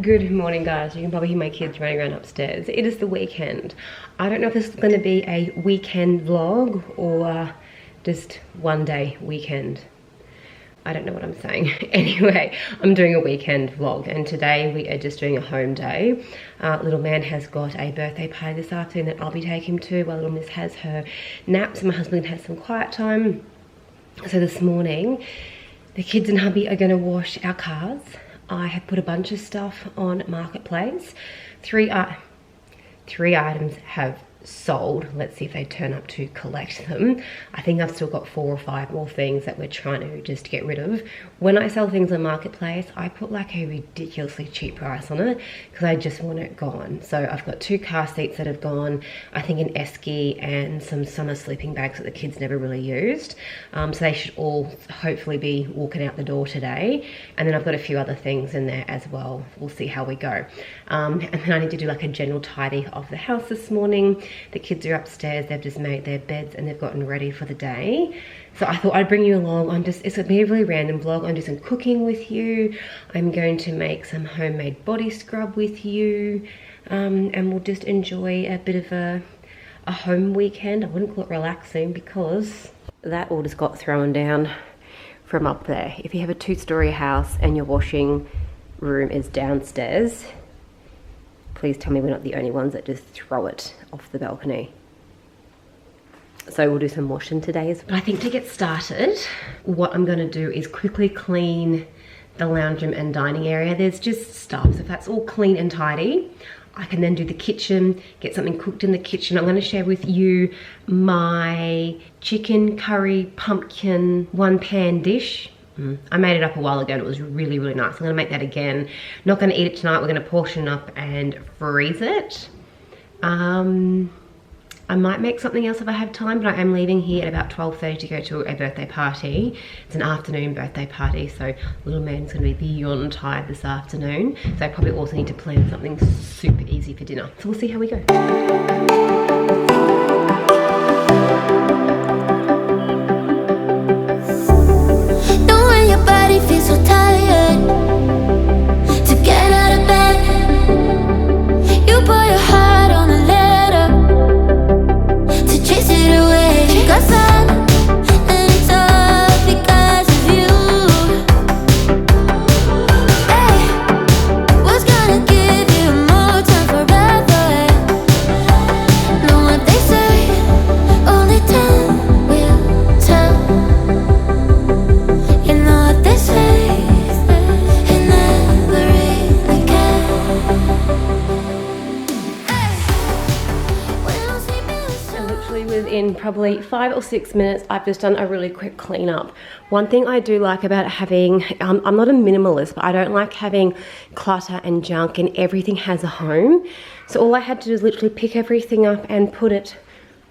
Good morning, guys. You can probably hear my kids running around upstairs. It is the weekend. I don't know if this is going to be a weekend vlog or just one day weekend. I don't know what I'm saying. Anyway, I'm doing a weekend vlog, and today we are just doing a home day. Little man has got a birthday party this afternoon that I'll be taking him to while little miss has her naps and my husband has some quiet time. So this morning, the kids and hubby are going to wash our cars. I have put a bunch of stuff on Marketplace. Three items have sold. Let's see if they turn up to collect them. I think I've still got 4 or 5 more things that we're trying to just get rid of. When I sell things on Marketplace, I put like a ridiculously cheap price on it because I just want it gone. So I've got 2 car seats that have gone, I think an esky and some summer sleeping bags that the kids never really used. So they should all hopefully be walking out the door today. And then I've got a few other things in there as well. We'll see how we go. And then I need to do like a general tidy of the house this morning. The kids are upstairs, they've just made their beds and they've gotten ready for the day. So I thought I'd bring you along on it's gonna be a really random vlog. I'm doing some cooking with you. I'm going to make some homemade body scrub with you. And we'll just enjoy a bit of a home weekend. I wouldn't call it relaxing because that all just got thrown down from up there. If you have a 2-story house and your washing room is downstairs, please tell me we're not the only ones that just throw it off the balcony. So we'll do some washing today. But I think to get started, what I'm gonna do is quickly clean the lounge room and dining area. There's just stuff, so if that's all clean and tidy, I can then do the kitchen, get something cooked in the kitchen. I'm gonna share with you my chicken curry pumpkin 1-pan dish. I made it up a while ago and it was really, really nice. I'm gonna make that again. Not gonna eat it tonight. We're gonna portion it up and freeze it. I might make something else if I have time, but I am leaving here at about 12:30 to go to a birthday party. It's an afternoon birthday party, so little man's gonna be beyond tired this afternoon. So I probably also need to plan something super easy for dinner. So we'll see how we go. Feels so tired to get out of bed. You put your heart on a letter to chase it away. Got sun and it's all because of you. Hey, what's gonna give you more time forever? Know what they say, only time will tell. You know what they say. In probably 5 or 6 minutes, I've just done a really quick cleanup. One thing I do like about having, I'm not a minimalist, but I don't like having clutter and junk, and everything has a home. So all I had to do is literally pick everything up and put it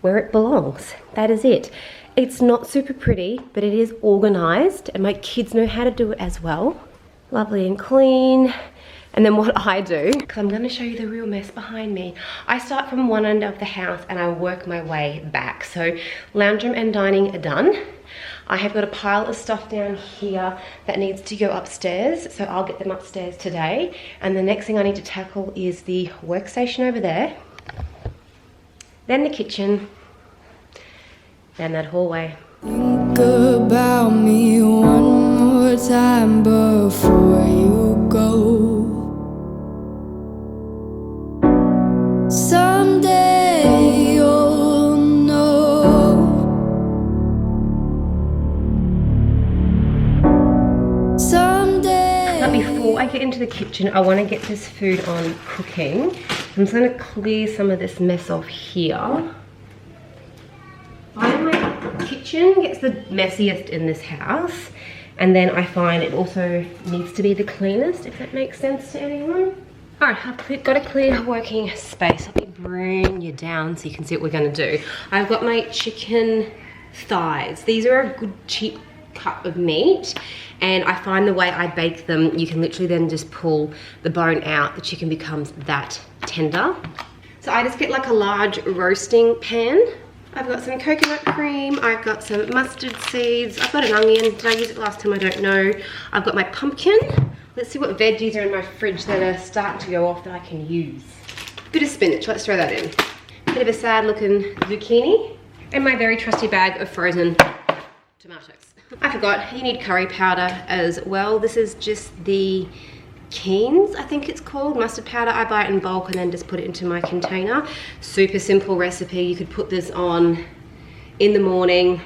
where it belongs. That is it. It's not super pretty, but it is organized, and my kids know how to do it as well. Lovely and clean. And then what I do, because I'm going to show you the real mess behind me. I start from one end of the house and I work my way back. So lounge room and dining are done. I have got a pile of stuff down here that needs to go upstairs. So I'll get them upstairs today. And the next thing I need to tackle is the workstation over there. Then the kitchen. Then that hallway. Think about me one more time before you go. Someday you'll know. Someday. But before I get into the kitchen, I want to get this food on cooking. I'm just going to clear some of this mess off here. My kitchen gets the messiest in this house, and then I find it also needs to be the cleanest, if that makes sense to anyone. All right, I've got a clear working space. Let me bring you down so you can see what we're gonna do. I've got my chicken thighs. These are a good cheap cut of meat, and I find the way I bake them, you can literally then just pull the bone out. The chicken becomes that tender. So I just get like a large roasting pan. I've got some coconut cream, I've got some mustard seeds, I've got an onion. Did I use it last time? I don't know. I've got my pumpkin. Let's see what veggies are in my fridge that are starting to go off that I can use. Bit of spinach, let's throw that in. Bit of a sad looking zucchini. And my very trusty bag of frozen tomatoes. I forgot, you need curry powder as well. This is just the Keen's, I think it's called, mustard powder. I buy it in bulk and then just put it into my container. Super simple recipe. You could put this on in the morning,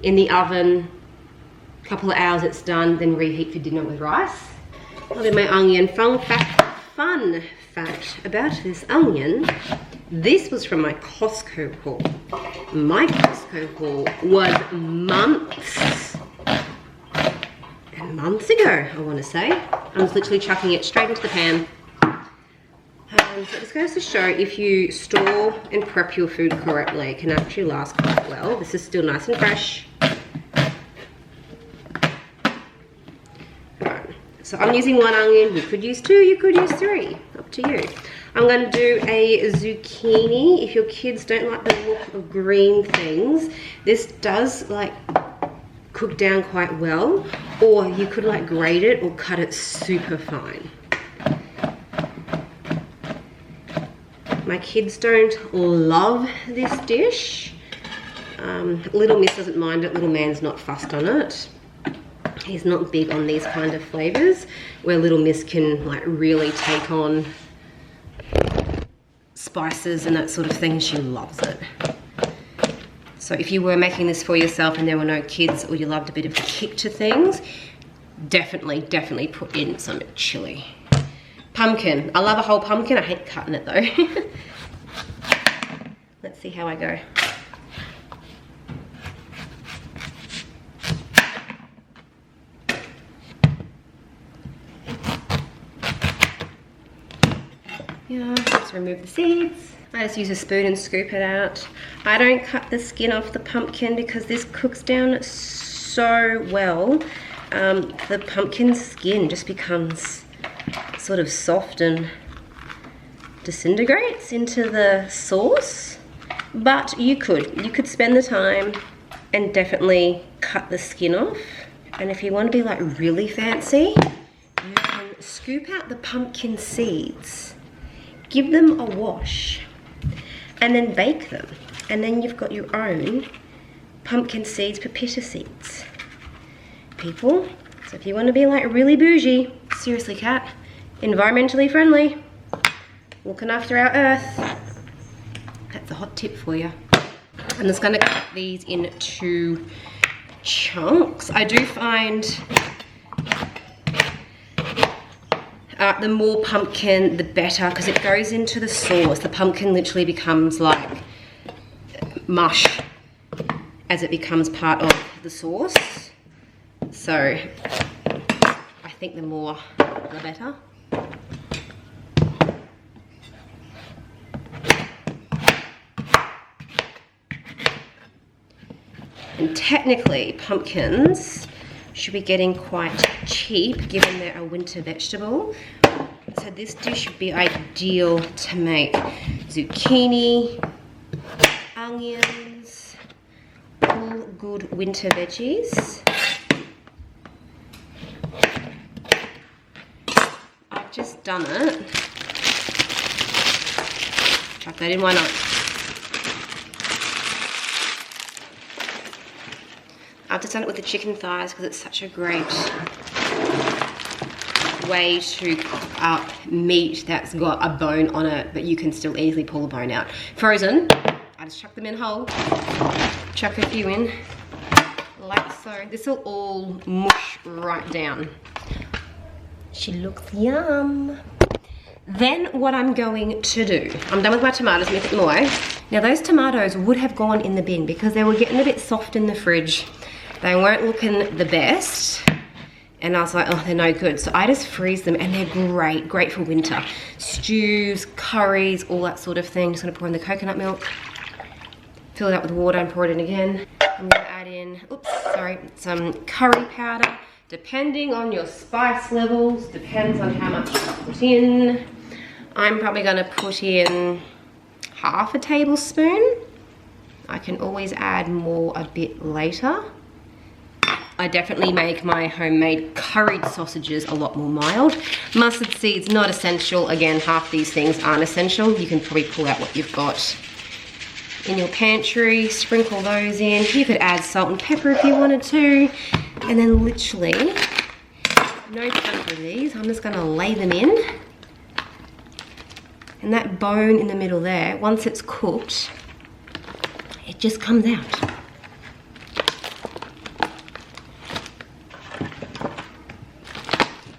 in the oven, a couple of hours it's done, then reheat for dinner with rice. I'll do my onion. Fun fact about this onion, this was from my Costco haul. My Costco haul was months ago, I want to say. I was literally chucking it straight into the pan. So this goes to show if you store and prep your food correctly, it can actually last quite well. This is still nice and fresh. Right. So I'm using 1 onion. You could use 2, you could use 3. Up to you. I'm going to do a zucchini. If your kids don't like the look of green things, this does like cook down quite well, or you could like grate it or cut it super fine. My kids don't love this dish. Little Miss doesn't mind it, little man's not fussed on it. He's not big on these kind of flavors, where little Miss can like really take on spices and that sort of thing. She loves it. So if you were making this for yourself and there were no kids, or you loved a bit of a kick to things, definitely put in some chili. Pumpkin. I love a whole pumpkin. I hate cutting it though. Let's see how I go. Yeah, let's remove the seeds. I just use a spoon and scoop it out. I don't cut the skin off the pumpkin because this cooks down so well. The pumpkin skin just becomes sort of soft and disintegrates into the sauce. But you could spend the time and definitely cut the skin off. And if you want to be like really fancy, you can scoop out the pumpkin seeds, give them a wash, and then bake them. And then you've got your own pumpkin seeds, pepita seeds. People, so if you want to be like really bougie, seriously Kat, environmentally friendly, looking after our earth, that's a hot tip for you. I'm just going to cut these into chunks. I do find the more pumpkin the better, because it goes into the sauce. The pumpkin literally becomes like mush as it becomes part of the sauce. So I think the more the better. And technically pumpkins should be getting quite cheap given they're a winter vegetable. So this dish would be ideal to make zucchini, onions, all good winter veggies. I've just done it. Chuck that in, why not? I've just done it with the chicken thighs because it's such a great way to cook up meat that's got a bone on it, but you can still easily pull the bone out. Frozen, I just chuck them in whole, chuck a few in, like so. This will all mush right down. She looks yum. Then what I'm going to do, I'm done with my tomatoes, make it more. Now those tomatoes would have gone in the bin because they were getting a bit soft in the fridge. They weren't looking the best. And I was like, oh, they're no good. So I just freeze them and they're great for winter. Stews, curries, all that sort of thing. Just gonna pour in the coconut milk, fill it up with water and pour it in again. I'm gonna add in, some curry powder. Depending on your spice levels, depends on how much you put in. I'm probably gonna put in half a tablespoon. I can always add more a bit later. I definitely make my homemade curried sausages a lot more mild. Mustard seeds, not essential. Again, half these things aren't essential. You can probably pull out what you've got in your pantry, sprinkle those in. You could add salt and pepper if you wanted to. And then literally, no panic with these, I'm just gonna lay them in. And that bone in the middle there, once it's cooked, it just comes out.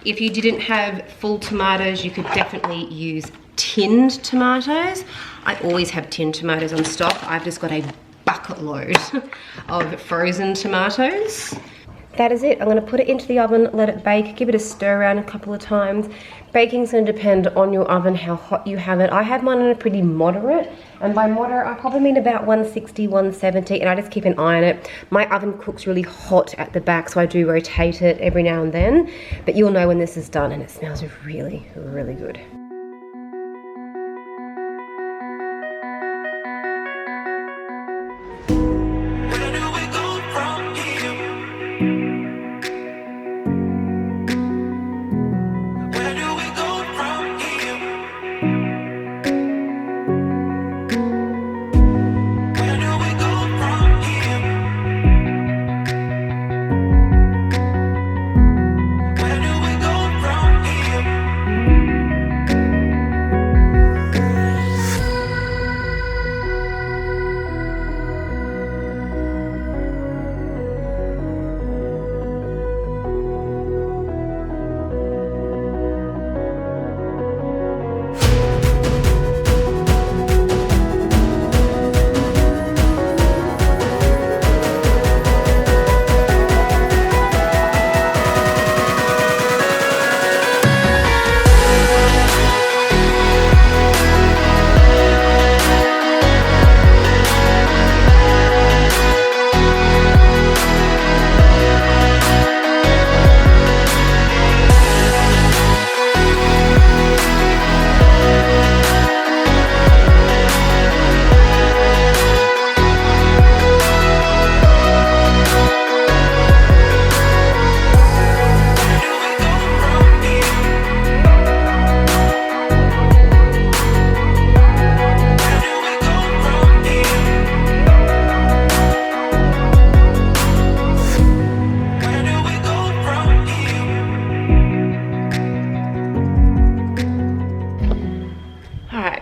If you didn't have full tomatoes, you could definitely use tinned tomatoes. I always have tinned tomatoes on stock. I've just got a bucket load of frozen tomatoes. That is it. I'm going to put it into the oven, let it bake, give it a stir around a couple of times. Baking's going to depend on your oven, how hot you have it. I have mine on a pretty moderate, and by moderate I probably mean about 160, 170, and I just keep an eye on it. My oven cooks really hot at the back, so I do rotate it every now and then, but you'll know when this is done, and it smells really, really good.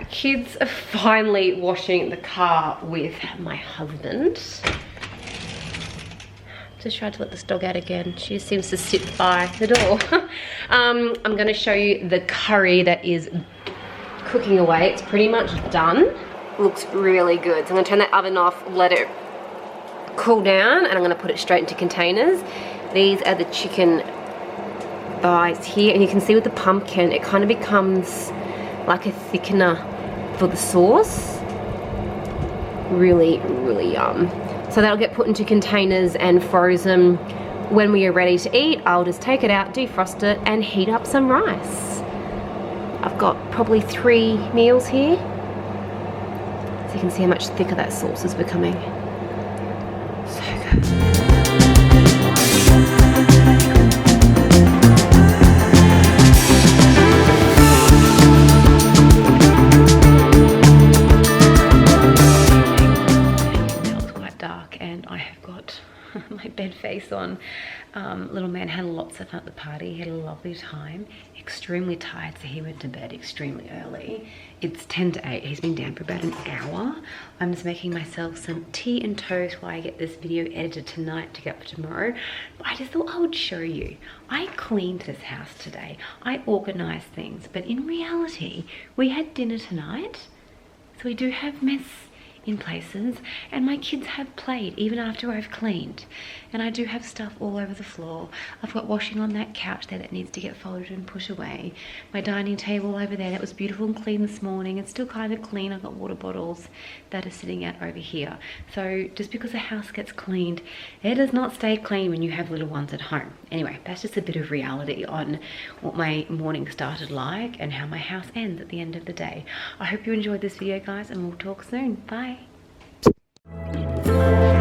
Kids are finally washing the car with my husband. Just tried to let this dog out again. She just seems to sit by the door. I'm going to show you the curry that is cooking away. It's pretty much done. Looks really good. So I'm going to turn that oven off, let it cool down, and I'm going to put it straight into containers. These are the chicken thighs here, and you can see with the pumpkin, it kind of becomes like a thickener for the sauce. Really, really yum. So that'll get put into containers and frozen. When we are ready to eat, I'll just take it out, defrost it, and heat up some rice. I've got probably 3 meals here. So you can see how much thicker that sauce is becoming. So good. My bed face on. Little man had lots of fun at the party. He had a lovely time. Extremely tired, so he went to bed extremely early. It's 10 to 8. He's been down for about an hour. I'm just making myself some tea and toast while I get this video edited tonight to get up for tomorrow. But I just thought I would show you. I cleaned this house today. I organized things, but in reality, we had dinner tonight, so we do have mess in places, and my kids have played even after I've cleaned, and I do have stuff all over the floor. I've got washing on that couch there that needs to get folded and put away. My dining table over there that was beautiful and clean this morning, it's still kind of clean. I've got water bottles that are sitting out over here. So just because the house gets cleaned, it does not stay clean when you have little ones at home. Anyway, that's just a bit of reality on what my morning started like and how my house ends at the end of the day. I hope you enjoyed this video, guys, and we'll talk soon. Bye. it.